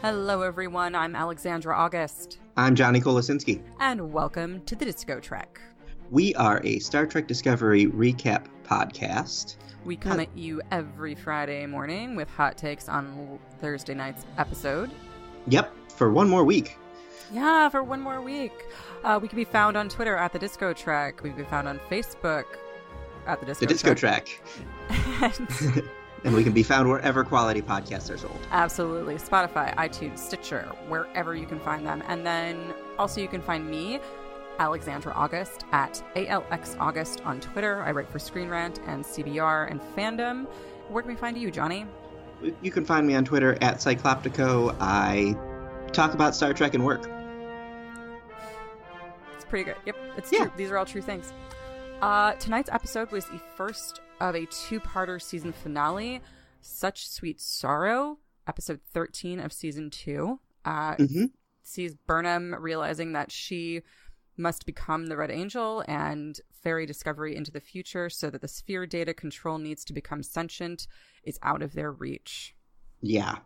Hello everyone, I'm Alexandra August. I'm Johnny Kolosinski. And welcome to the DiscoTrek. We are a Star Trek Discovery recap podcast. We come at you every Friday morning with hot takes on Thursday night's episode. Yep, for one more week. Yeah, for one more week. We can be found on Twitter at the DiscoTrek. We can be found on Facebook at the DiscoTrek. The DiscoTrek. And we can be found wherever quality podcasts are sold. Absolutely. Spotify, iTunes, Stitcher, wherever you can find them. And then also you can find me, Alexandra August, at ALX August on Twitter. I write for Screen Rant and CBR and Fandom. Where can we find you, Johnny? You can find me on Twitter at Cycloptico. I talk about Star Trek and work. It's pretty good. Yep, it's true. These are all true things. Tonight's episode was the first of a two-parter season finale, Such Sweet Sorrow, episode 13 of season 2. Sees Burnham realizing that she must become the Red Angel and ferry Discovery into the future so that the sphere data control needs to become sentient is out of their reach. Yeah.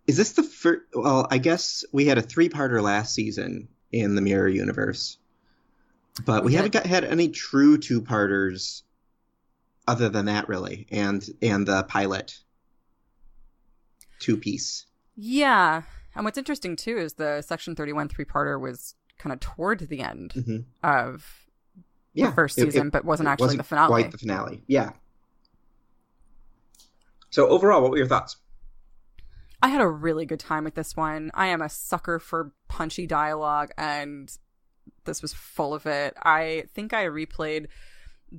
Is this the first... Well, I guess we had a 3-parter last season in the Mirror Universe. But we haven't had any true 2-parters other than that, really, and the pilot 2-piece. Yeah. And what's interesting, too, is the Section 31 3-parter was kind of toward the end of the first season, but wasn't actually the finale. Quite the finale, yeah. So overall, what were your thoughts? I had a really good time with this one. I am a sucker for punchy dialogue, and this was full of it. I think I replayed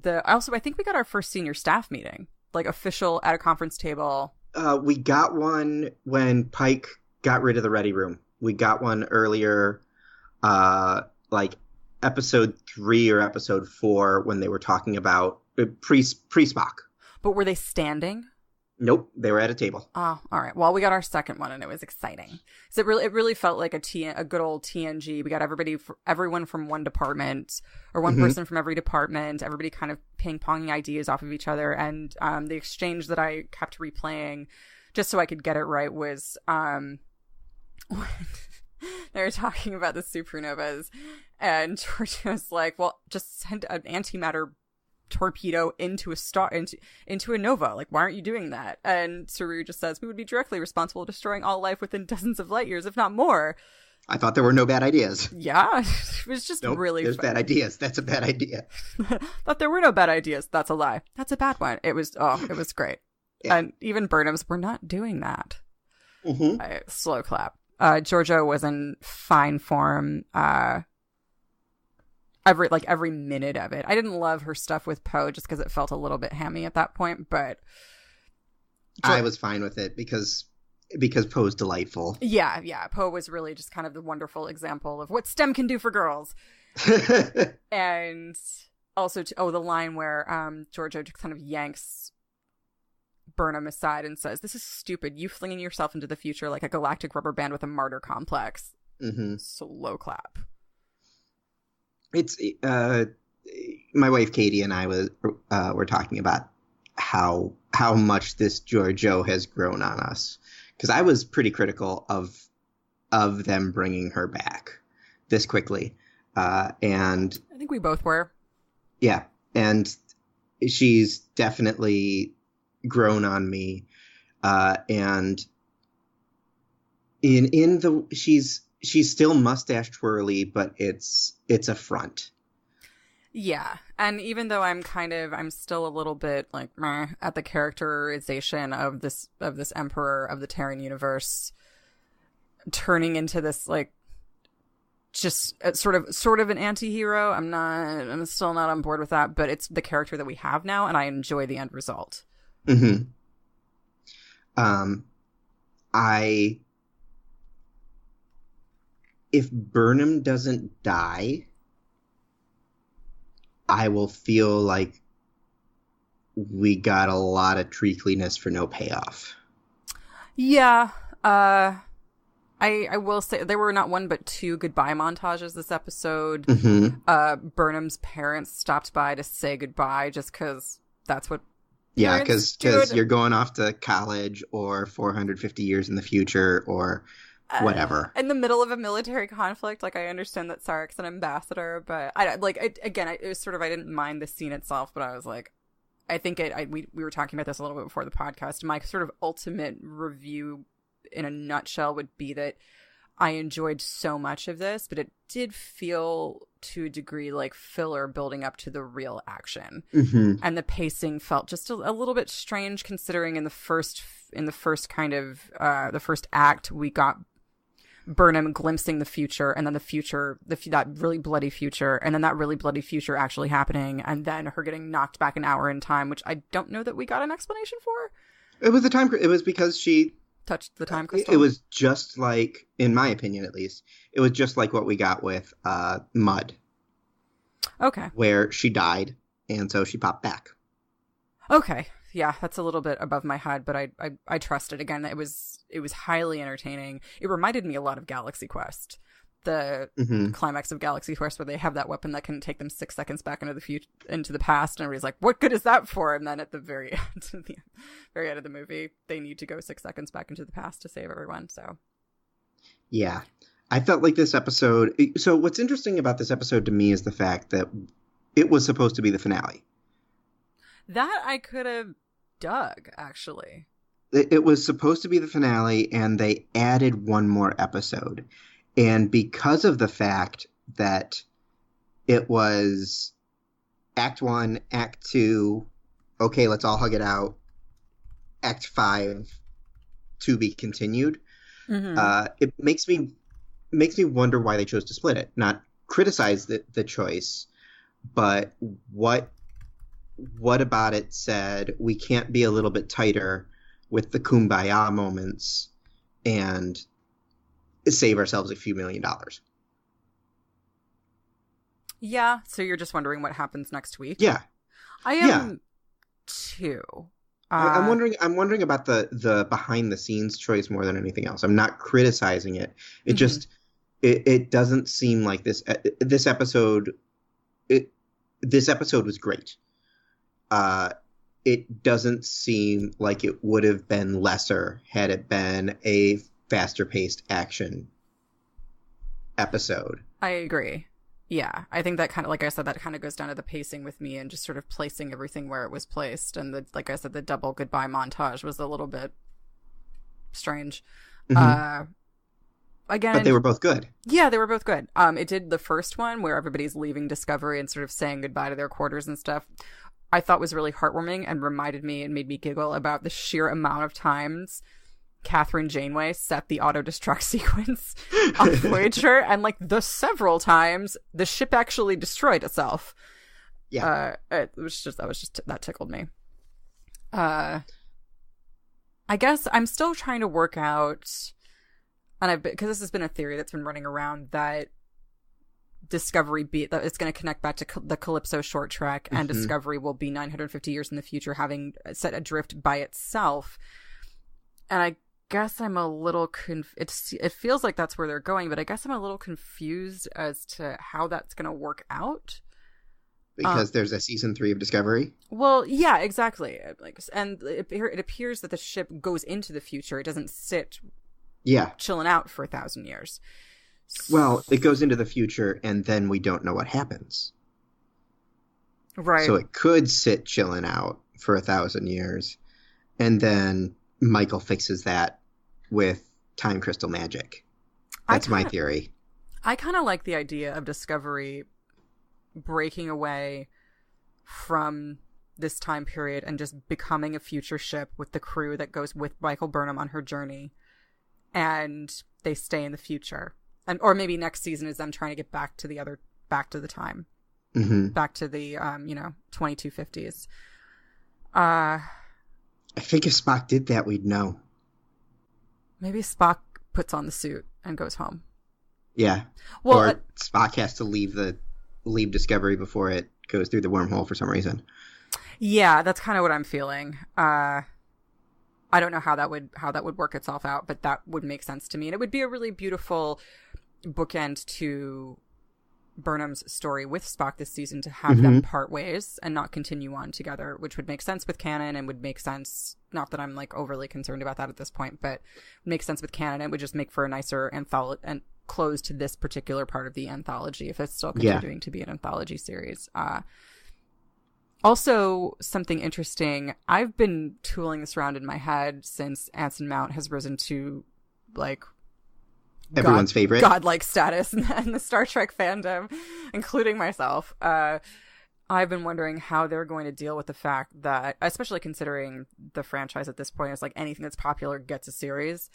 I think we got our first senior staff meeting, like official at a conference table. We got one when Pike got rid of the ready room. We got one earlier, like episode 3 or episode 4 when they were talking about pre-Spock. But were they standing? Nope, they were at a table. Oh, all right. Well, we got our second one, and it was exciting. So it really felt like a good old TNG. We got everyone from one department, or one person from every department. Everybody kind of ping-ponging ideas off of each other, and the exchange that I kept replaying, just so I could get it right, was when they were talking about the supernovas, and George was like, "Well, just send an antimatter torpedo into a star into a nova. Like, why aren't you doing that?" And Saru just says, "We would be directly responsible for destroying all life within dozens of light years, if not more." I thought there were no bad ideas. Yeah, it was just really there's bad ideas. That's a bad idea. Thought there were no bad ideas. That's a lie. That's a bad one. It was great. Yeah. And even Burnham's, we're not doing that. Slow clap. Georgiou was in fine form. Every minute of it. I didn't love her stuff with Poe just because it felt a little bit hammy at that point, but I was fine with it because Poe's delightful. Yeah. Poe was really just kind of the wonderful example of what STEM can do for girls. And also, the line where Georgiou just kind of yanks Burnham aside and says, "This is stupid. You flinging yourself into the future like a galactic rubber band with a martyr complex." Slow clap. It's my wife Katie and I were talking about how much this Georgiou has grown on us, because I was pretty critical of them bringing her back this quickly, and I think we both were. Yeah, and she's definitely grown on me, and she's still mustache twirly, but it's a front. Yeah, and even though I'm still a little bit like meh at the characterization of this Emperor of the Terran universe turning into this like just sort of an anti-hero. I'm still not on board with that, but it's the character that we have now, and I enjoy the end result. If Burnham doesn't die, I will feel like we got a lot of treacliness for no payoff. Yeah. I will say there were not one but 2 goodbye montages this episode. Mm-hmm. Burnham's parents stopped by to say goodbye just because that's what Yeah, because you're going off to college or 450 years in the future or whatever. In the middle of a military conflict. Like, I understand that Sarek's an ambassador, but it was sort of, I didn't mind the scene itself, but I was like, I think we were talking about this a little bit before the podcast. My sort of ultimate review in a nutshell would be that I enjoyed so much of this, but it did feel to a degree like filler building up to the real action. Mm-hmm. And the pacing felt just a little bit strange, considering in the first kind of the first act, we got Burnham glimpsing the future, and then the future, that really bloody future, and then that really bloody future actually happening, and then her getting knocked back an hour in time, which I don't know that we got an explanation for. It was because she touched the time crystal. It was just like, in my opinion at least, it was just like what we got with Mud. Okay. Where she died, and so she popped back. Okay. Yeah, that's a little bit above my head, but I trust it. Again, it was highly entertaining. It reminded me a lot of Galaxy Quest. The climax of Galaxy Quest, where they have that weapon that can take them 6 seconds back into the past, and everybody's like, "What good is that for?" And then at the very end of the movie, they need to go 6 seconds back into the past to save everyone. So, yeah, I felt like this episode. So, what's interesting about this episode to me is the fact that it was supposed to be the finale. That I could have dug, actually. It was supposed to be the finale, and they added one more episode. And because of the fact that it was Act 1, Act 2, okay, let's all hug it out, Act 5, to be continued, it makes me wonder why they chose to split it. Not criticize the choice, but what about it said we can't be a little bit tighter with the kumbaya moments and save ourselves a few $1 million. Yeah, so you're just wondering what happens next week? Yeah. I am too. I'm wondering about the behind the scenes choice more than anything else. I'm not criticizing it. It just it doesn't seem like this episode was great. It doesn't seem like it would have been lesser had it been a faster paced action episode. I agree. Yeah, I think that kind of, like I said, that kind of goes down to the pacing with me and just sort of placing everything where it was placed. And like I said, the double goodbye montage was a little bit strange. Again, but they were both good. Yeah, they were both good. It did the first one where everybody's leaving Discovery and sort of saying goodbye to their quarters and stuff. I thought was really heartwarming and reminded me and made me giggle about the sheer amount of times Catherine Janeway set the auto-destruct sequence on Voyager, and like the several times the ship actually destroyed itself. Yeah. That tickled me. I guess I'm still trying to work out, and because this has been a theory that's been running around, that Discovery that it's going to connect back to the Calypso short trek, and Discovery will be 950 years in the future, having set adrift by itself. And I guess I'm a little it feels like that's where they're going, but I guess I'm a little confused as to how that's going to work out. Because there's a season 3 of Discovery? Well, yeah, exactly. And it appears that the ship goes into the future. It doesn't sit chilling out for 1,000 years. Well, it goes into the future, and then we don't know what happens. Right. So it could sit chilling out for 1,000 years, and then Michael fixes that with time crystal magic. That's my theory. I kind of like the idea of Discovery breaking away from this time period and just becoming a future ship with the crew that goes with Michael Burnham on her journey, and they stay in the future. Or maybe next season is them trying to get back to the time, back to the 2250s. I think if Spock did that, we'd know. Maybe Spock puts on the suit and goes home. Yeah. Well, or Spock has to leave Discovery before it goes through the wormhole for some reason. Yeah, that's kind of what I'm feeling. I don't know how that would work itself out, but that would make sense to me, and it would be a really beautiful bookend to Burnham's story with Spock this season to have them part ways and not continue on together, which would make sense with canon and would make sense, not that I'm like overly concerned about that at this point, but makes sense with canon. It would just make for a nicer anthology and close to this particular part of the anthology if it's still continuing to be an anthology series. Also, something interesting, I've been tooling this around in my head since Anson Mount has risen to like everyone's favorite godlike status in the Star Trek fandom, including myself. I've been wondering how they're going to deal with the fact that, especially considering the franchise at this point is like anything that's popular gets a series.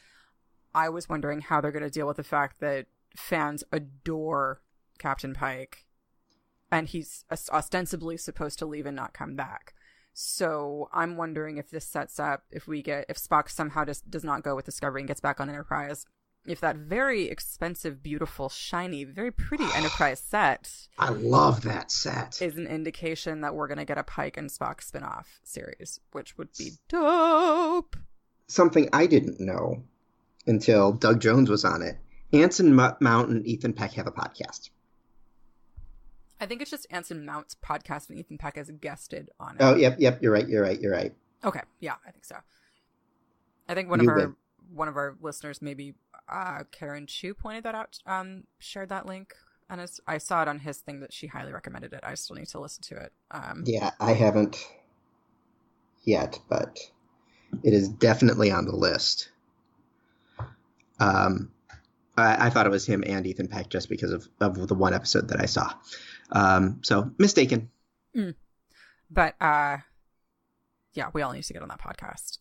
I was wondering how they're going to deal with the fact that fans adore Captain Pike and he's ostensibly supposed to leave and not come back. So I'm wondering if this sets up, if Spock somehow does not go with Discovery and gets back on Enterprise, if that very expensive, beautiful, shiny, very pretty Enterprise set, I love that set, is an indication that we're going to get a Pike and Spock spinoff series, which would be dope. Something I didn't know until Doug Jones was on it. Anson Mount and Ethan Peck have a podcast. I think it's just Anson Mount's podcast and Ethan Peck has guested on it. Oh, yep. You're right. Okay, yeah, I think so. I think one of our listeners, maybe Karen Chu, pointed that out, shared that link, and I saw it on his thing that she highly recommended it. I still need to listen to it. Yeah, I haven't yet, but it is definitely on the list. I thought it was him and Ethan Peck just because of the one episode that I saw. So mistaken. But yeah, we all need to get on that podcast.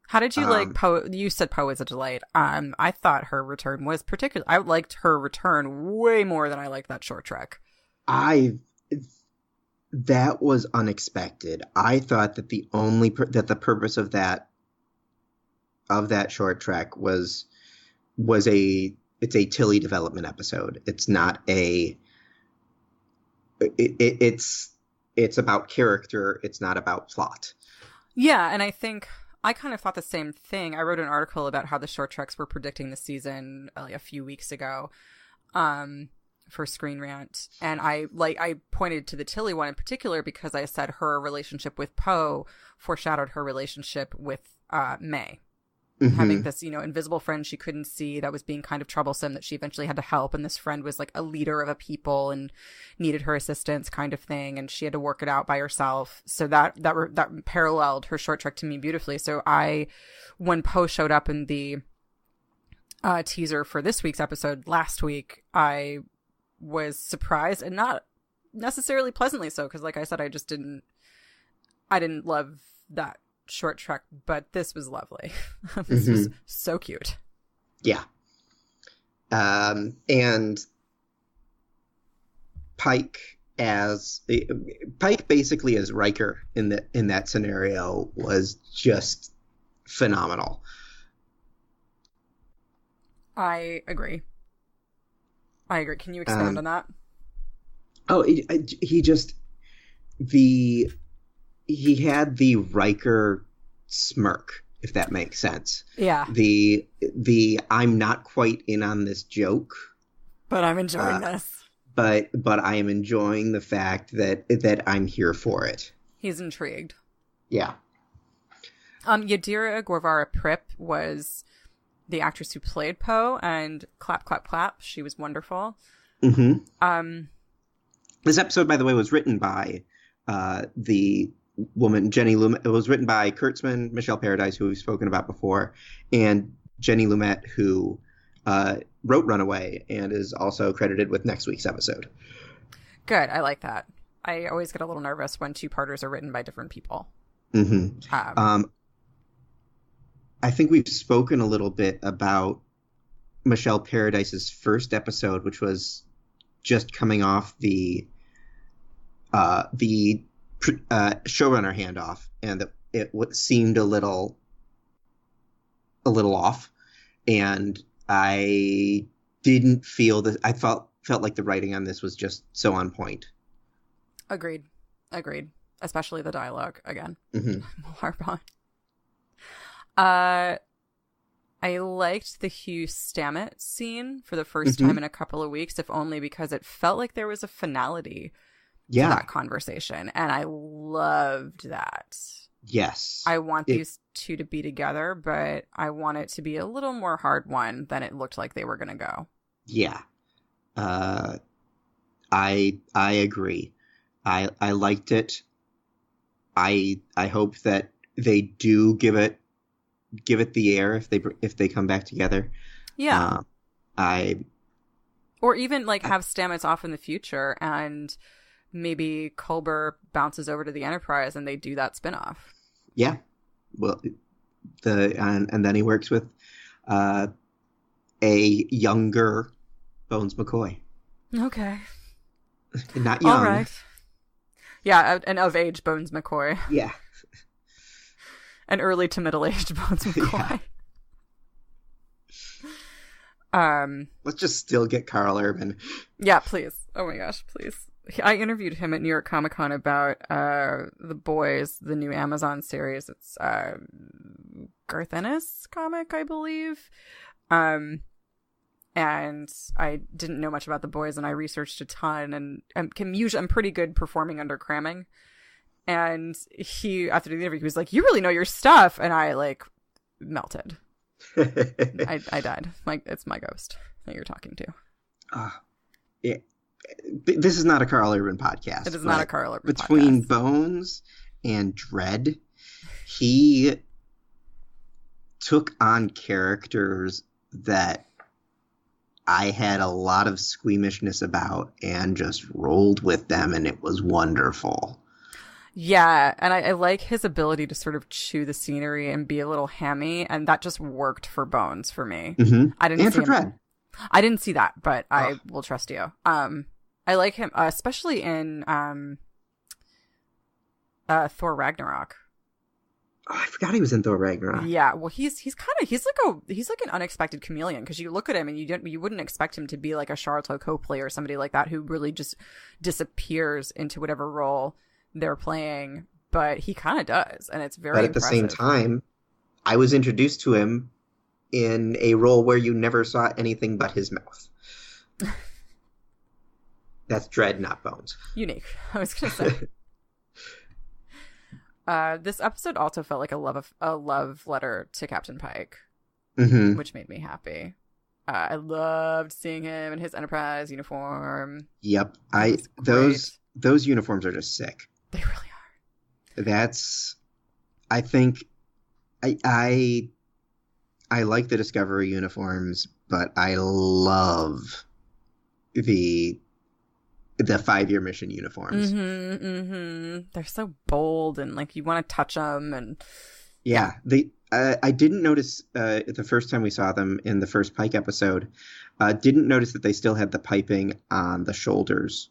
How did you like Poe? You said Poe is a delight. I thought her return was particular. I liked her return way more than I liked that short trek. That was unexpected. I thought that the purpose of that short trek was it's a Tilly development episode. It's not it's about character. It's not about plot. Yeah, and I think I kind of thought the same thing. I wrote an article about how the short treks were predicting the season like a few weeks ago for Screen Rant. And I pointed to the Tilly one in particular because I said her relationship with Poe foreshadowed her relationship with May. Having this, invisible friend she couldn't see that was being kind of troublesome that she eventually had to help. And this friend was like a leader of a people and needed her assistance kind of thing. And she had to work it out by herself. So that paralleled her short trek to me beautifully. So when Poe showed up in the teaser for this week's episode last week, I was surprised and not necessarily pleasantly so. Cause like I said, I didn't love that short trek, but this was lovely. This was so cute. Yeah. And Pike basically as Riker in that scenario was just phenomenal. I agree. Can you expand on that? Oh, he had the Riker smirk, if that makes sense. Yeah. The I'm not quite in on this joke, but I'm enjoying this. But I am enjoying the fact that I'm here for it. He's intrigued. Yeah. Yadira Guevara Prip was the actress who played Poe, and clap, clap, clap. She was wonderful. Mm-hmm. This episode, by the way, was written by the woman Jenny Lumet. It was written by Kurtzman, Michelle Paradise, who we've spoken about before, and Jenny Lumet, who wrote Runaway and is also credited with next week's episode. Good, I like that. I always get a little nervous when two-parters are written by different people. Mm-hmm. I think we've spoken a little bit about Michelle Paradise's first episode, which was just coming off the showrunner handoff, and it seemed a little off, and I didn't feel that. I felt like the writing on this was just so on point. Agreed. Especially the dialogue again. Mm-hmm. We'll harp on. I I liked the Hugh Stamets scene for the first time in a couple of weeks, if only because it felt like there was a finality to that conversation. And I loved that. Yes. I want these two to be together, but I want it to be a little more hard won than it looked like they were going to go. Yeah. I agree. I liked it. I hope that they do give it the air if they come back together. Yeah. Or even like have Stamets off in the future and maybe Culber bounces over to the Enterprise and they do that spinoff. Yeah. Well, and then he works with a younger Bones McCoy. Okay. Not young. All right. Yeah, an of-age Bones McCoy. Yeah. An early to middle-aged Bones McCoy. Yeah. Let's just still get Carl Urban. Yeah, please. Oh my gosh, please. I interviewed him at New York Comic Con about The Boys, the new Amazon series. It's Garth Ennis comic, I believe. And I didn't know much about The Boys, and I researched a ton, and I'm pretty good performing under cramming. And he, after the interview, he was like, "You really know your stuff," and I like melted. I died. Like, it's my ghost that you're talking to. This is not a Carl Urban podcast. It is not a Carl Urban podcast. Between Bones and Dread, he took on characters that I had a lot of squeamishness about and just rolled with them, and it was wonderful. Yeah, and I like his ability to sort of chew the scenery and be a little hammy, and that just worked for Bones for me. Mm-hmm. I didn't and see for Dread. I didn't see that, but I will trust you. I like him, especially in Thor Ragnarok. Oh, I forgot he was in Thor Ragnarok. Yeah, well, he's like an unexpected chameleon, because you look at him and you wouldn't expect him to be like a Charlton Copley or somebody like that who really just disappears into whatever role they're playing, but he kind of does, and it's very But at the same time, I was introduced to him in a role where you never saw anything but his mouth. That's Dread, not Bones. Unique, I was gonna say. This episode also felt like a love letter to Captain Pike, which made me happy. I loved seeing him in his Enterprise uniform. Yep, those uniforms are just sick. They really are. I think I like the Discovery uniforms, but I love the 5-year mission uniforms. They're so bold, and like you want to touch them, and yeah. I didn't notice the first time we saw them in the first Pike episode. Didn't notice that they still had the piping on the shoulders.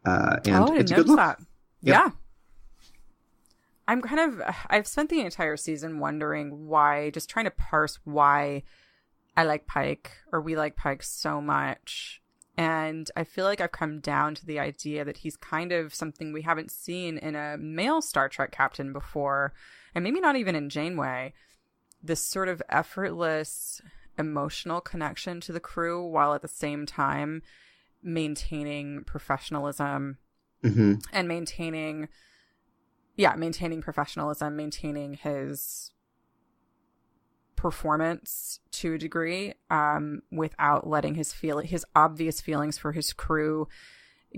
And I it's didn't a good notice look. that. Yep. Yeah. I've spent the entire season wondering why, just trying to parse why I like Pike, or we like Pike so much. And I feel like I've come down to the idea that he's kind of something we haven't seen in a male Star Trek captain before, and maybe not even in Janeway. This sort of effortless emotional connection to the crew, while at the same time maintaining professionalism and maintaining professionalism, maintaining his performance to a degree, without letting his obvious feelings for his crew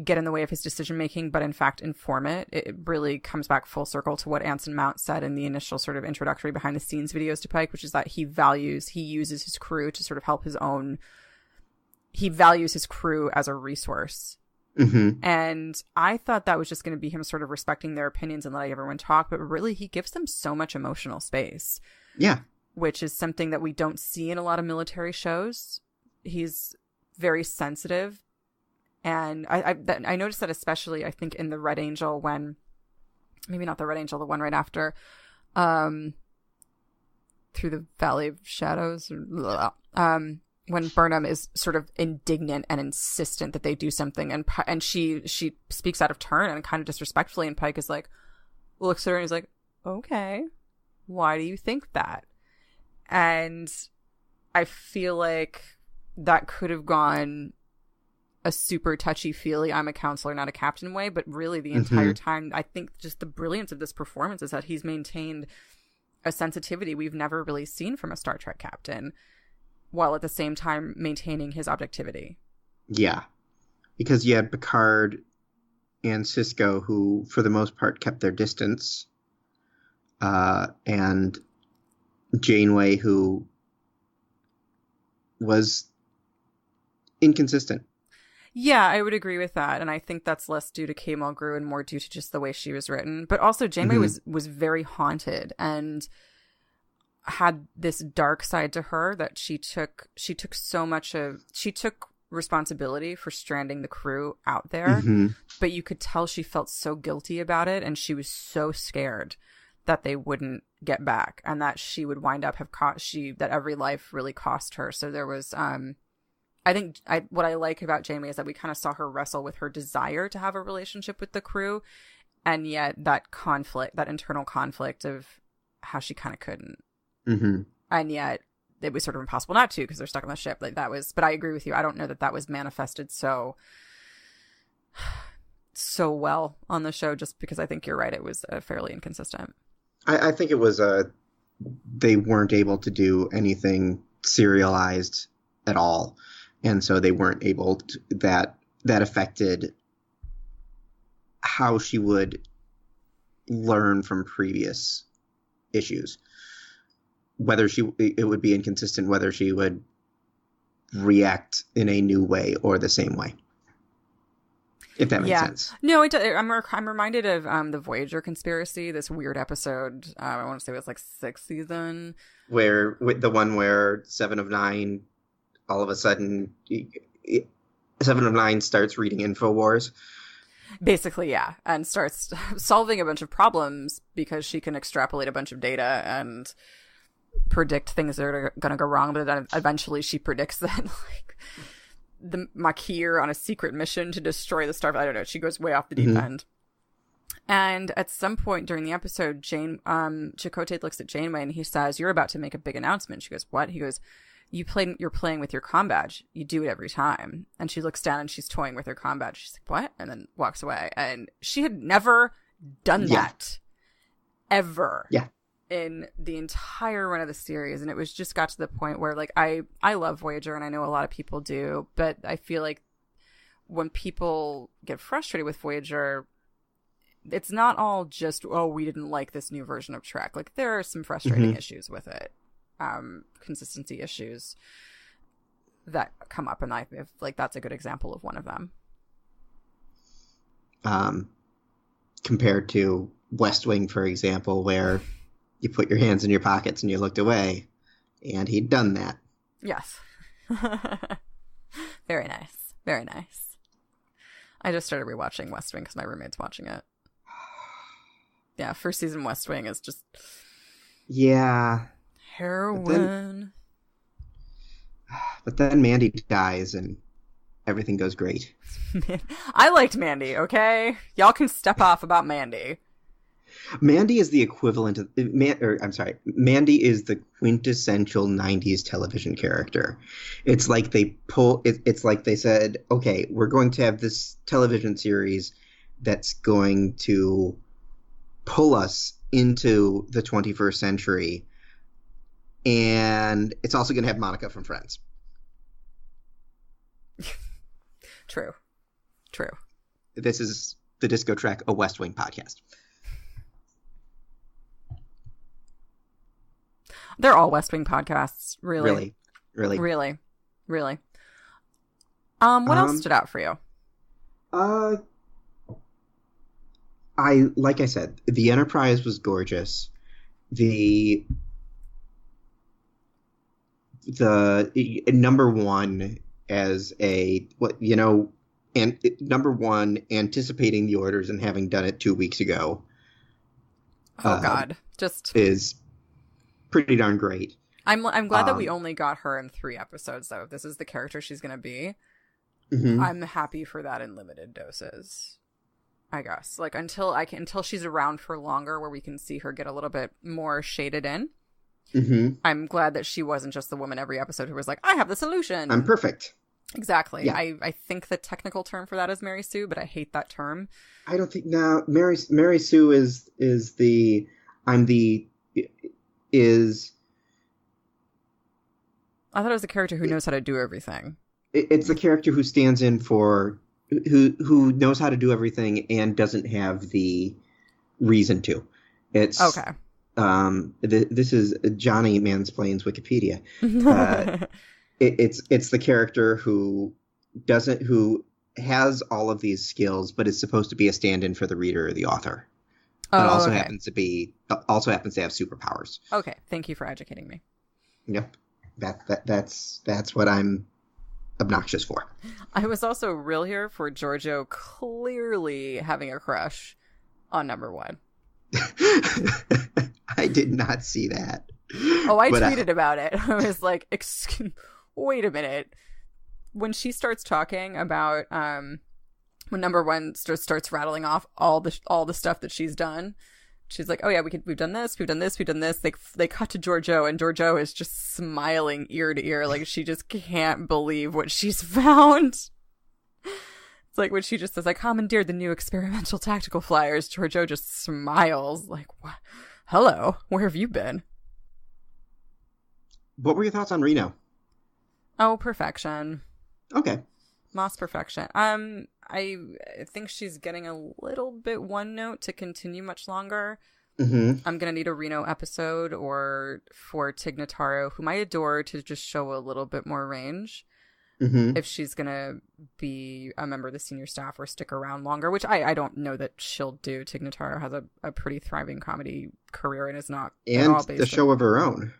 get in the way of his decision making, but in fact inform it. It really comes back full circle to what Anson Mount said in the initial sort of introductory behind the scenes videos to Pike, which is that he uses his crew to sort of help he values his crew as a resource. And I thought that was just going to be him sort of respecting their opinions and letting everyone talk, but really he gives them so much emotional space. Yeah. Which is something that we don't see in a lot of military shows. He's very sensitive. And I noticed that especially, I think, in the Red Angel, when, maybe not the Red Angel, the one right after, Through the Valley of Shadows, when Burnham is sort of indignant and insistent that they do something, and she speaks out of turn and kind of disrespectfully, and Pike is like, looks at her and he's like, okay, why do you think that? And I feel like that could have gone a super touchy-feely, I'm a counselor, not a captain way, but really the entire time, I think just the brilliance of this performance is that he's maintained a sensitivity we've never really seen from a Star Trek captain, while at the same time maintaining his objectivity. Yeah, because you had Picard and Sisko, who for the most part kept their distance, and Janeway, who was inconsistent. Yeah, I would agree with that, and I think that's less due to Kay Mulgrew and more due to just the way she was written. But also, Janeway was very haunted and had this dark side to her that she took responsibility for stranding the crew out there, but you could tell she felt so guilty about it, and she was so scared that they wouldn't get back, and that she would wind up that every life really cost her. So there was I think what I like about Janeway is that we kind of saw her wrestle with her desire to have a relationship with the crew, and yet that conflict, that internal conflict of how she kind of couldn't, and yet it was sort of impossible not to because they're stuck on the ship. Like that was, but I agree with you. I don't know that was manifested so well on the show, just because I think you're right. It was fairly inconsistent. I think it was they weren't able to do anything serialized at all. And so they weren't able to, that affected how she would learn from previous issues. Whether it would be inconsistent, whether she would react in a new way or the same way. If that makes sense. No, I'm reminded of the Voyager conspiracy, this weird episode. I want to say it was like 6th season. With the one where 7 of 9, all of a sudden, 7 of 9 starts reading InfoWars. Basically, yeah. And starts solving a bunch of problems because she can extrapolate a bunch of data and predict things that are going to go wrong. But then eventually she predicts that, like, the Maquis on a secret mission to destroy the star. I don't know. She goes way off the deep end. And at some point during the episode, Chakotay looks at Janeway and he says, "You're about to make a big announcement." She goes, "What?" He goes, "You're playing with your comm badge. You do it every time." And she looks down and she's toying with her comm badge. She's like, "What?" And then walks away. And she had never done that ever. Yeah. In the entire run of the series. And it was just got to the point where, like, I love Voyager and I know a lot of people do, but I feel like when people get frustrated with Voyager, it's not all just, oh, we didn't like this new version of Trek. Like, there are some frustrating issues with it. Consistency issues that come up, and I feel like that's a good example of one of them. Compared to West Wing, for example, where you put your hands in your pockets and you looked away, and he'd done that. Yes. Very nice. Very nice. I just started rewatching West Wing because my roommate's watching it. Yeah, first season West Wing is just... Yeah. Heroin. But then Mandy dies and everything goes great. I liked Mandy, okay? Y'all can step off about Mandy. Mandy is the equivalent of... Mandy is the quintessential 90s television character. It's like it's like they said, okay, we're going to have this television series that's going to pull us into the 21st century, and it's also going to have Monica from Friends. True. This is the DiscoTrek, a West Wing podcast. They're all West Wing podcasts, really. Really. What else stood out for you? Like I said, the Enterprise was gorgeous. The number one as number one, anticipating the orders and having done it 2 weeks ago. Oh God, just is pretty darn great. I'm glad that we only got her in 3 episodes, though. If this is the character she's going to be, I'm happy for that in limited doses, I guess. Like until she's around for longer, where we can see her get a little bit more shaded in. I'm glad that she wasn't just the woman every episode who was like, I have the solution. I'm perfect. Exactly. Yeah. I think the technical term for that is Mary Sue, but I hate that term. I don't think now Mary Sue is I thought it was a character who knows how to do everything. It's the character who stands in for who knows how to do everything and doesn't have the reason to. It's okay. This is Johnny Mansplains Wikipedia. It's the character who has all of these skills, but is supposed to be a stand-in for the reader or the author. But also happens to have superpowers. Okay, thank you for educating me. Yep, that's what I'm obnoxious for. I was also real here for Giorgio clearly having a crush on number one. I did not see that. Oh, I tweeted about it. I was like, wait a minute. When she starts talking about when number one starts rattling off all the stuff that she's done, she's like, oh yeah, we've done this, we've done this, we've done this. They cut to Giorgio, and Giorgio is just smiling ear to ear, like she just can't believe what she's found. It's like when she just says, I commandeered the new experimental tactical flyers, Giorgio just smiles like, what? Hello, where have you been? What were your thoughts on Reno? Oh, perfection. Okay. Moss perfection. I think she's getting a little bit one note to continue much longer. Mm-hmm. I'm gonna need a Reno episode or for Tig Notaro, whom I adore, to just show a little bit more range. Mm-hmm. If she's gonna be a member of the senior staff or stick around longer, which I don't know that she'll do. Tig Notaro has a pretty thriving comedy career and is not and at all based the show of her own.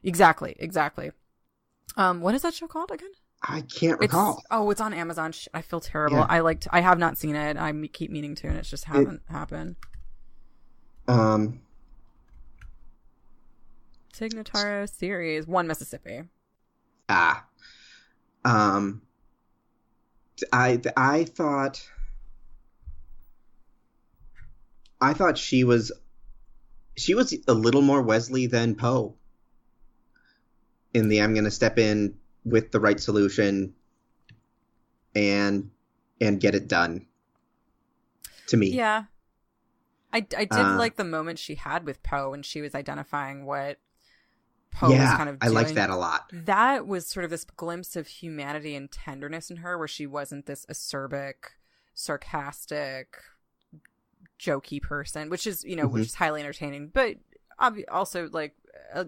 Exactly. What is that show called again? I can't recall. It's on Amazon. I feel terrible. Yeah. I have not seen it. I keep meaning to, and it just hasn't happened. Tig Notaro series, One Mississippi. I thought she was a little more Wesley than Poe. In the I'm going to step in with the right solution and get it done. To me. Yeah. I did like the moment she had with Poe when she was identifying what Poe was kind of doing. I liked that a lot. That was sort of this glimpse of humanity and tenderness in her, where she wasn't this acerbic, sarcastic, jokey person, which is, which is highly entertaining, but also like a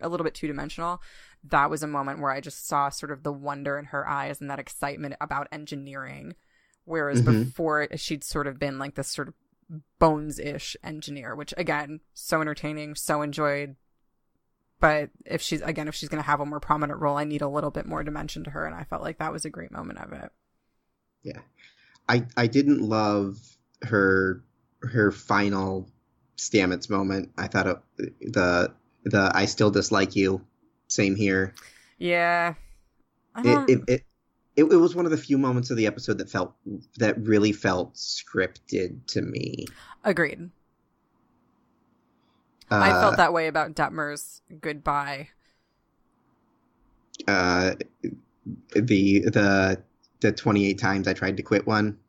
little bit two-dimensional. That was a moment where I just saw sort of the wonder in her eyes and that excitement about engineering, whereas before she'd sort of been like this sort of Bones-ish engineer, which again, so entertaining, so enjoyed. But if she's going to have a more prominent role, I need a little bit more dimension to her, and I felt like that was a great moment of it. Yeah, I didn't love her final Stamets moment. I thought the I still dislike you. Same here. Yeah. It was one of the few moments of the episode that really felt scripted to me. Agreed. I felt that way about Detmer's goodbye. The 28 times I tried to quit one.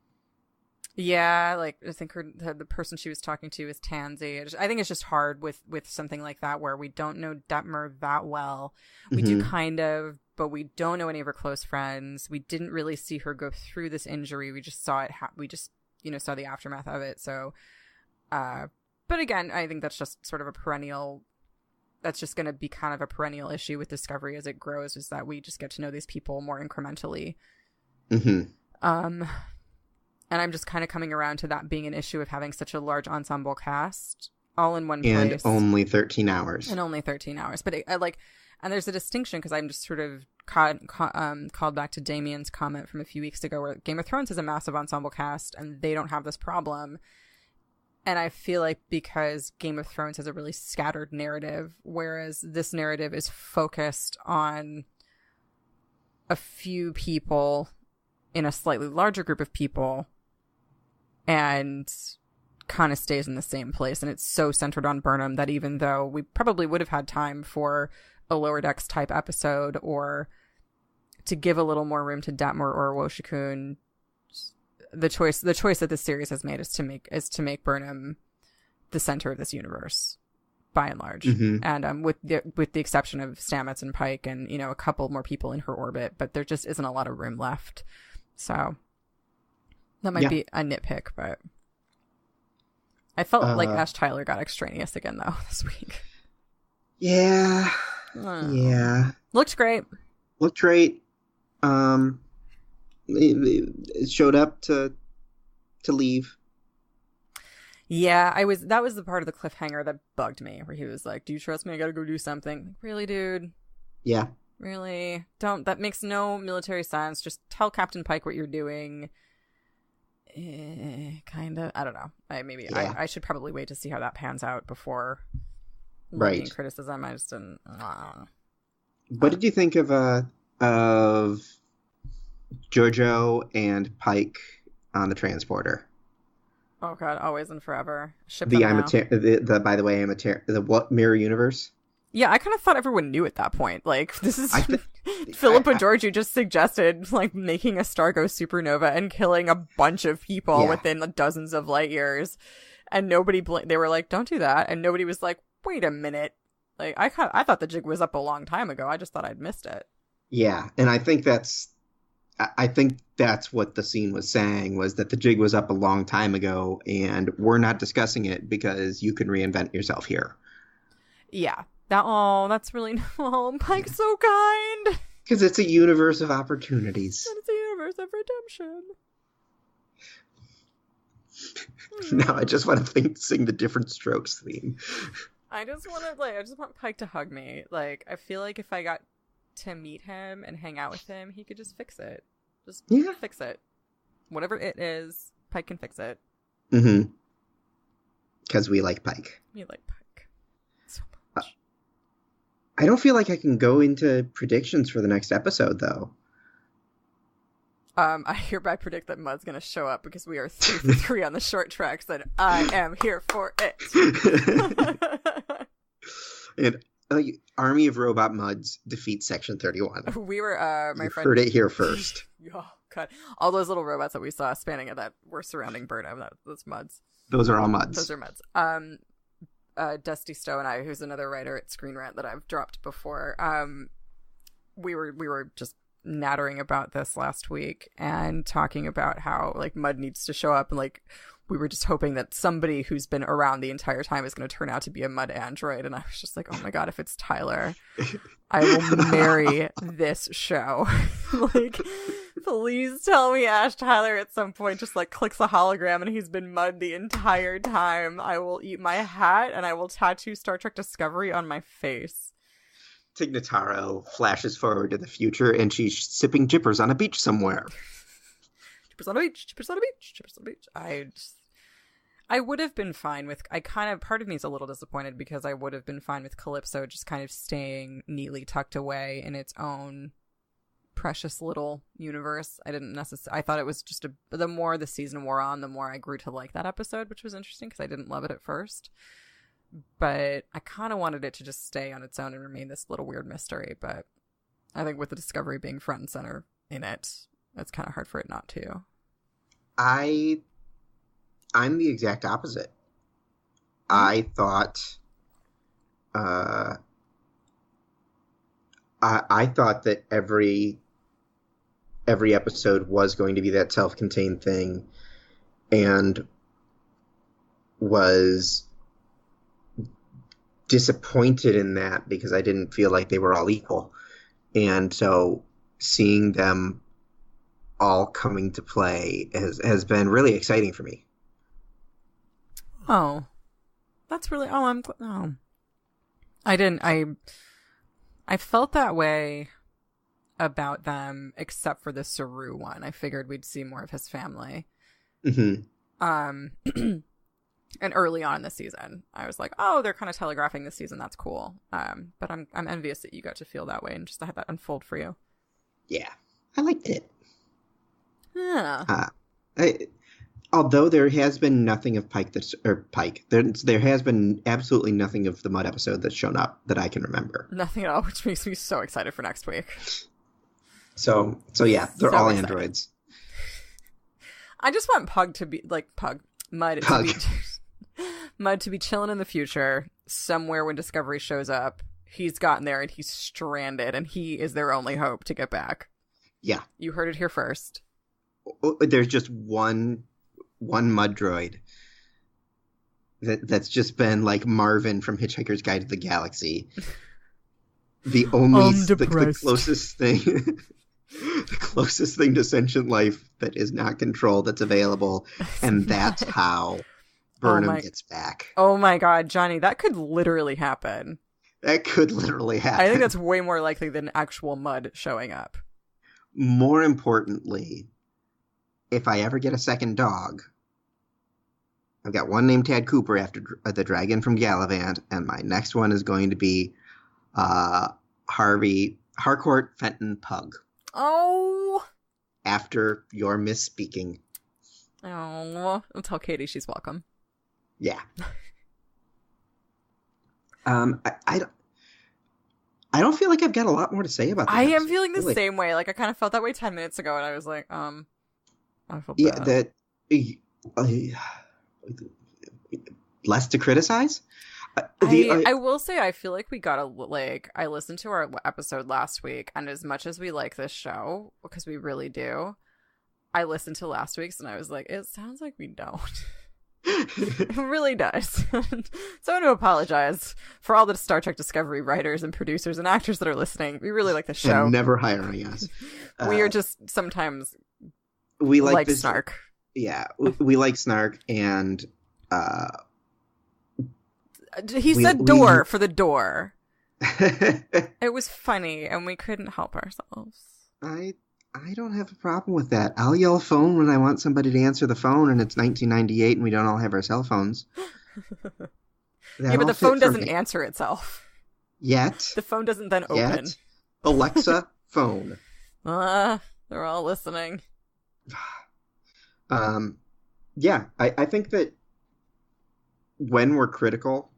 Yeah, like I think the person she was talking to is Tansy. I think it's just hard with something like that where we don't know Detmer that well. We do kind of, but we don't know any of her close friends. We didn't really see her go through this injury. We just saw it. We just saw the aftermath of it. So, but again, I think that's just sort of a perennial. That's just going to be kind of a perennial issue with Discovery as it grows, is that we just get to know these people more incrementally. And I'm just kind of coming around to that being an issue of having such a large ensemble cast all in one place. And only 13 hours. But and there's a distinction, because I'm just sort of called back to Damien's comment from a few weeks ago, where Game of Thrones has a massive ensemble cast and they don't have this problem. And I feel like because Game of Thrones has a really scattered narrative, whereas this narrative is focused on a few people in a slightly larger group of people, and kind of stays in the same place, and it's so centered on Burnham that even though we probably would have had time for a Lower Decks type episode or to give a little more room to Detmer or Woshikun, the choice that this series has made is to make Burnham the center of this universe by and large. Mm-hmm. And with the exception of Stamets and Pike and, you know, a couple more people in her orbit, but there just isn't a lot of room left. So that might be a nitpick, but I felt like Ash Tyler got extraneous again though this week. Yeah. Looked great. It showed up to leave. Yeah, that was the part of the cliffhanger that bugged me, where he was like, "Do you trust me? I gotta go do something." Really, dude? Yeah. Really? That makes no military sense. Just tell Captain Pike what you're doing. Kind of. I don't know. I should probably wait to see how that pans out before levying criticism. I just didn't. What did you think of Giorgio and Pike on the transporter? Oh God, always and forever. Ship the them now. The what mirror universe? Yeah, I kind of thought everyone knew at that point. Like, this is Philippa Georgiou just suggested like making a star go supernova and killing a bunch of people within dozens of light years, and nobody they were like, "Don't do that," and nobody was like, "Wait a minute." Like, I thought the jig was up a long time ago. I just thought I'd missed it. Yeah, and I think that's what the scene was saying, was that the jig was up a long time ago, and we're not discussing it because you can reinvent yourself here. Yeah. That's really... Oh, Pike's so kind! Because it's a universe of opportunities. And it's a universe of redemption. Now I just want to sing the Different Strokes theme. I just want Pike to hug me. Like, I feel like if I got to meet him and hang out with him, he could just fix it. Fix it. Whatever it is, Pike can fix it. Mm-hmm. Because we like Pike. We like Pike so much. I don't feel like I can go into predictions for the next episode, though. I hereby predict that Mud's going to show up because we are 3 for 3 on the short tracks, and I am here for it. And Army of Robot Muds defeats Section 31. We were, my friend... heard it here first. Oh, God. All those little robots that we saw spanning it that were surrounding Burnham, those Muds. Those are all Muds. Those are Muds. Dusty Stowe and I, who's another writer at Screen Rant that I've dropped before, we were just nattering about this last week and talking about how like Mud needs to show up, and like we were just hoping that somebody who's been around the entire time is going to turn out to be a Mud android. And I was just like, oh my God, if it's Tyler, I will marry this show. Like, please tell me Ash Tyler at some point just like clicks a hologram and he's been Mud the entire time. I will eat my hat and I will tattoo Star Trek Discovery on my face. Tig Notaro flashes forward to the future and she's sipping jippers on a beach somewhere. Jippers on a beach, jippers on a beach, jippers on a beach. I would have been fine with, part of me is a little disappointed because I would have been fine with Calypso just kind of staying neatly tucked away in its own precious little universe. I thought it was just the more the season wore on, the more I grew to like that episode, which was interesting because I didn't love it at first. But I kind of wanted it to just stay on its own and remain this little weird mystery. But I think with the Discovery being front and center in it, it's kind of hard for it not to. I'm the exact opposite. I thought I thought that every episode was going to be that self-contained thing, and was disappointed in that because I didn't feel like they were all equal. And so seeing them all coming to play has been really exciting for me. Oh, that's really, I felt that way about them, except for the Saru one. I figured we'd see more of his family. Mm-hmm. And early on in the season, I was like, oh, they're kind of telegraphing this season. That's cool. But I'm envious that you got to feel that way and just to have that unfold for you. Yeah, I liked it. Yeah. Although there has been nothing of Pike. There has been absolutely nothing of the Mud episode that's shown up that I can remember. Nothing at all, which makes me so excited for next week. So yeah, they're So all excited. androids. I just want Mud to be Mud to be chilling in the future, somewhere when Discovery shows up. He's gotten there and he's stranded, and he is their only hope to get back. Yeah. You heard it here first. There's just one Mud droid that's just been like Marvin from Hitchhiker's Guide to the Galaxy. The closest thing the closest thing to sentient life that is not controlled that's available, and that's how Burnham gets back. Oh my god, Johnny, that could literally happen. That could literally happen. I think that's way more likely than actual Mud showing up. More importantly, if I ever get a second dog, I've got one named Tad Cooper after the dragon from Gallivant, and my next one is going to be Harcourt Fenton Pug. Oh! After your misspeaking. Oh, I'll tell Katie she's welcome. Yeah. I don't feel like I've got a lot more to say about this. I am feeling the same way. Like, I kind of felt that way 10 minutes ago, and I was like, I feel bad. Less to criticize? I will say I feel like we got I listened to our episode last week, and as much as we like this show, because we really do, I listened to last week's and I was like, it sounds like we don't. It really does. So I want to apologize for all the Star Trek Discovery writers and producers and actors that are listening. We really like the show. And never hiring us. We are just sometimes we like this snark. Yeah, we like snark, and he said door for the door. It was funny, and we couldn't help ourselves. I don't have a problem with that. I'll yell phone when I want somebody to answer the phone, and it's 1998 and we don't all have our cell phones. Yeah, but the phone doesn't answer itself. Yet. The phone doesn't then open. Yet. Alexa, phone. They're all listening. Yeah, I think that when we're critical,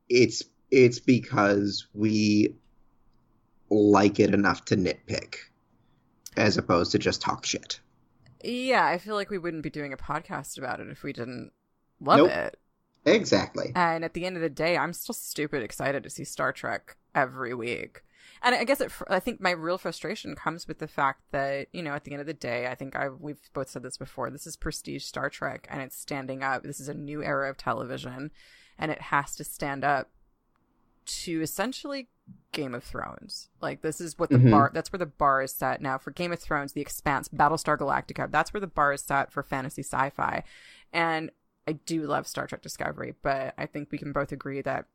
it's because we like it enough to nitpick, as opposed to just talk shit. Yeah, I feel like we wouldn't be doing a podcast about it if we didn't love it. Exactly. And at the end of the day, I'm still stupid excited to see Star Trek every week. And I guess I think my real frustration comes with the fact that, you know, at the end of the day, I think we've both said this before, this is prestige Star Trek, and it's standing up. This is a new era of television, and it has to stand up to essentially Game of Thrones. Like, this is what the bar, that's where the bar is set now for Game of Thrones, The Expanse, Battlestar Galactica. That's where the bar is set for fantasy sci-fi. And I do love Star Trek Discovery, but I think we can both agree that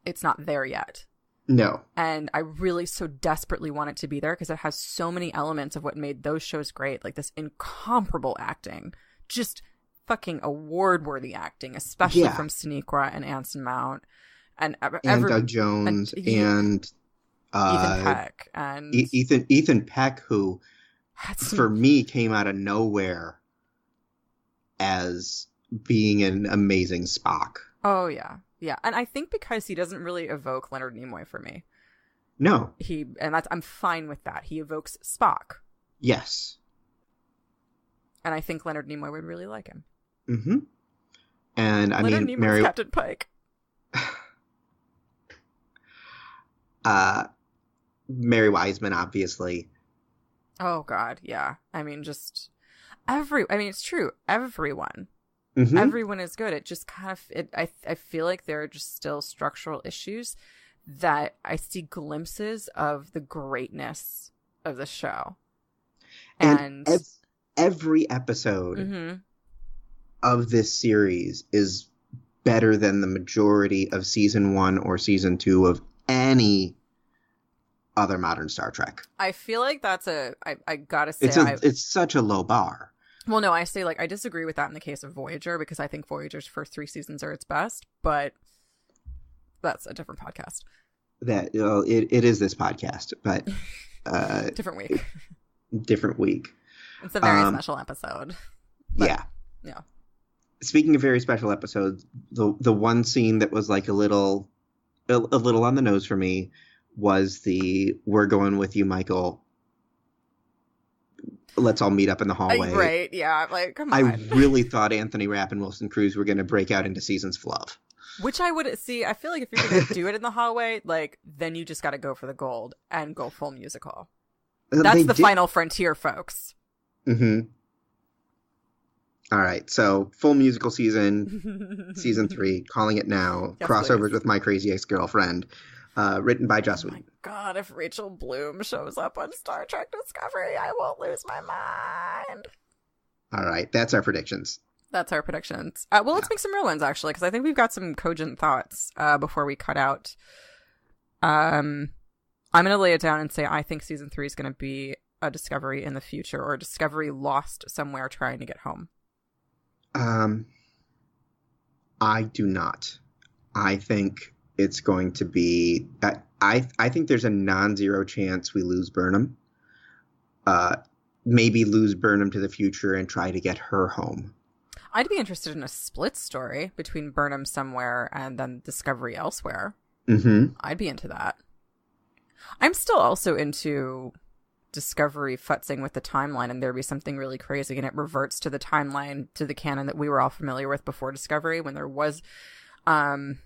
it's not there yet. No. And I really so desperately want it to be there because it has so many elements of what made those shows great, like this incomparable acting, just fucking award-worthy acting, especially from Sonequa and Anson Mount. And Doug Jones and Ethan Peck and Ethan Peck, who for me came out of nowhere as being an amazing Spock. Oh yeah, and I think because he doesn't really evoke Leonard Nimoy for me. No, I'm fine with that. He evokes Spock. Yes, and I think Leonard Nimoy would really like him. Mm-hmm. And Leonard Nimoy's Captain Pike. Mary Wiseman, obviously. Oh God, yeah. I mean, it's true. Everyone, mm-hmm. Everyone is good. It just kind of, I feel like there are just still structural issues that I see glimpses of the greatness of the show. And every episode of this series is better than the majority of season 1 or season 2 of any other modern Star Trek. I feel like that's I gotta say it's such a low bar. Well, no, I say, like, I disagree with that in the case of Voyager, because I think Voyager's first 3 seasons are its best, but that's a different podcast. It is this podcast, but different week. Different week. It's a very special episode. But, yeah. Yeah. Speaking of very special episodes, the one scene that was like a little on the nose for me was the "We're going with you, Michael. Let's all meet up in the hallway." Right, yeah, like, come on. I really thought Anthony Rapp and Wilson Cruz were going to break out into Seasons of Love. Which I would see. I feel like if you're going to do it in the hallway, like, then you just got to go for the gold and go full musical. That's the final frontier, folks. Mm-hmm. All right, so full musical season 3, calling it now. Yes, crossovers please. With My Crazy Ex-Girlfriend, written by Joss Whedon. Oh my God, if Rachel Bloom shows up on Star Trek Discovery, I won't lose my mind. All right, that's our predictions. Let's make some real ones, actually, because I think we've got some cogent thoughts before we cut out. I'm going to lay it down and say I think season 3 is going to be a Discovery in the future, or a Discovery lost somewhere trying to get home. I do not. I think it's going to be. I think there's a non-zero chance we lose Burnham. Maybe lose Burnham to the future and try to get her home. I'd be interested in a split story between Burnham somewhere and then Discovery elsewhere. Mm-hmm. I'd be into that. I'm still also into Discovery futzing with the timeline, and there be something really crazy, and it reverts to the timeline, to the canon that we were all familiar with before Discovery, when there was no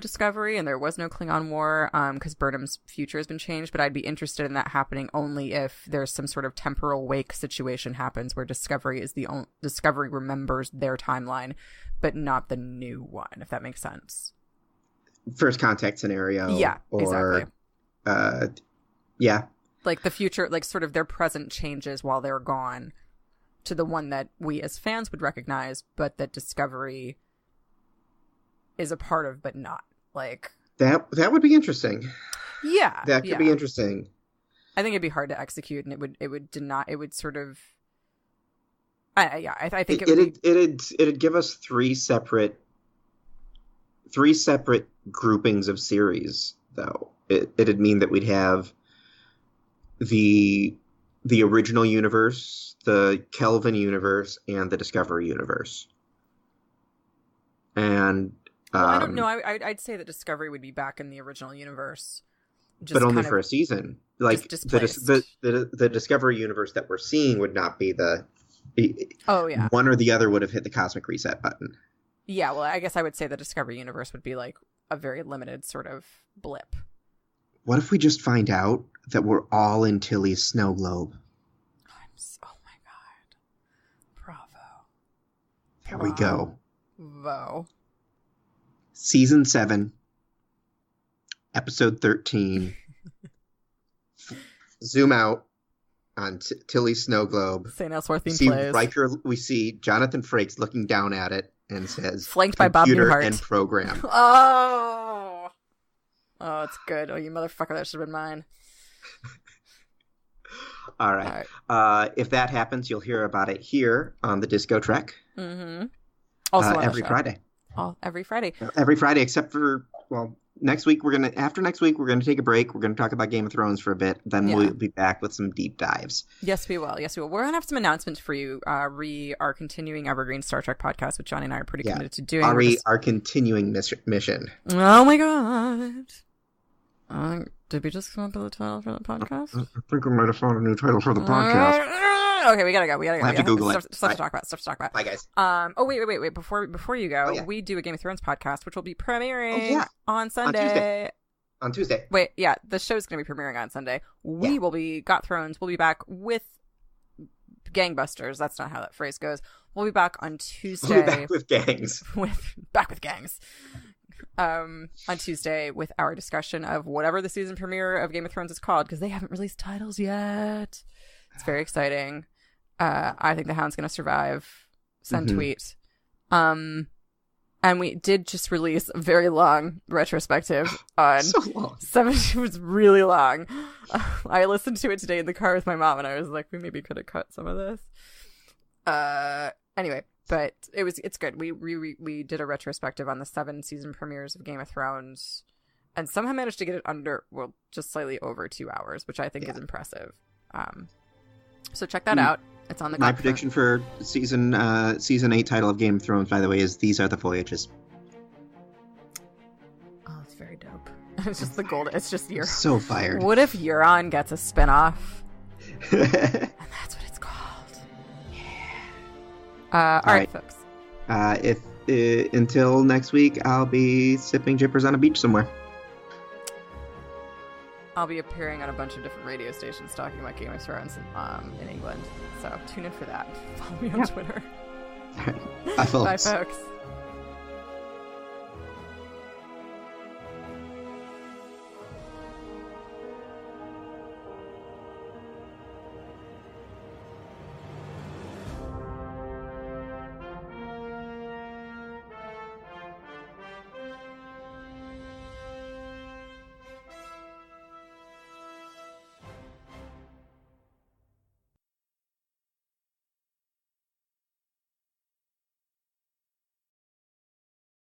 Discovery and there was no Klingon War, because Burnham's future has been changed. But I'd be interested in that happening only if there's some sort of temporal wake situation happens where Discovery remembers their timeline, but not the new one, if that makes sense. First contact scenario. Yeah, or, exactly. Yeah. Like the future, like sort of their present changes while they're gone to the one that we as fans would recognize, but that Discovery is a part of, but not. Like that would be interesting. Yeah. That could be interesting. I think it'd be hard to execute, and it would sort of I think it'd give us three separate groupings of series, though. It'd mean that we'd have the original universe, the Kelvin universe, and the Discovery universe. And I don't know. I'd say that Discovery would be back in the original universe, but only for a season. Like the Discovery universe that we're seeing would not be the. Oh yeah. One or the other would have hit the cosmic reset button. Yeah, well, I guess I would say the Discovery universe would be like a very limited sort of blip. What if we just find out that we're all in Tilly's snow globe? Oh my God. Bravo. There we go. Bravo. Season 7, episode 13. Zoom out on Tilly's snow globe. St. Elsewhere theme plays. Riker, we see Jonathan Frakes looking down at it and says, flanked by Bob Newhart. And program. Oh, it's good. Oh, you motherfucker, that should have been mine. All right. If that happens, you'll hear about it here on the DiscoTrek. Mm-hmm. Also every Friday. Every Friday. Every Friday, except for, next week after next week, we're going to take a break. We're going to talk about Game of Thrones for a bit. Then we'll be back with some deep dives. Yes, we will. We're going to have some announcements for you. Our continuing Evergreen Star Trek podcast, which Johnny and I are pretty committed to doing. Our continuing mission. Oh my God. Did we just come up with a title for the podcast? I think we might have found a new title for the podcast. Okay, we gotta go. We have to Google it. Stuff to talk about. Bye, guys. Wait. Before you go, we do a Game of Thrones podcast, which will be premiering on Sunday. On Tuesday. Wait, yeah, the show's gonna be premiering on Sunday. We will be Got Thrones. We'll be back with gangbusters. That's not how that phrase goes. We'll be back on Tuesday. We'll be back with gangs. Back with gangs. On Tuesday with our discussion of whatever the season premiere of Game of Thrones is called, because they haven't released titles yet. It's very exciting. I think the Hound's going to survive. Send tweet. And we did just release a very long retrospective on so long. 7. It was really long. I listened to it today in the car with my mom, and I was like, we maybe could have cut some of this. Anyway. But it's good. We did a retrospective on the 7 season premieres of Game of Thrones, and somehow managed to get it under, just slightly over 2 hours, which I think is impressive. So check that out. It's on the My gut prediction for season 8 title of Game of Thrones, by the way, is These Are the Voyages. Oh, it's very dope. It's just the gold. It's just Euron. So fired. What if Euron gets a spinoff? And that's what it's called. Yeah. All right, folks. Until next week, I'll be sipping jippers on a beach somewhere. I'll be appearing on a bunch of different radio stations talking about Game of Thrones in England. So tune in for that. Follow me on Twitter. All right. Bye, folks. Bye, folks.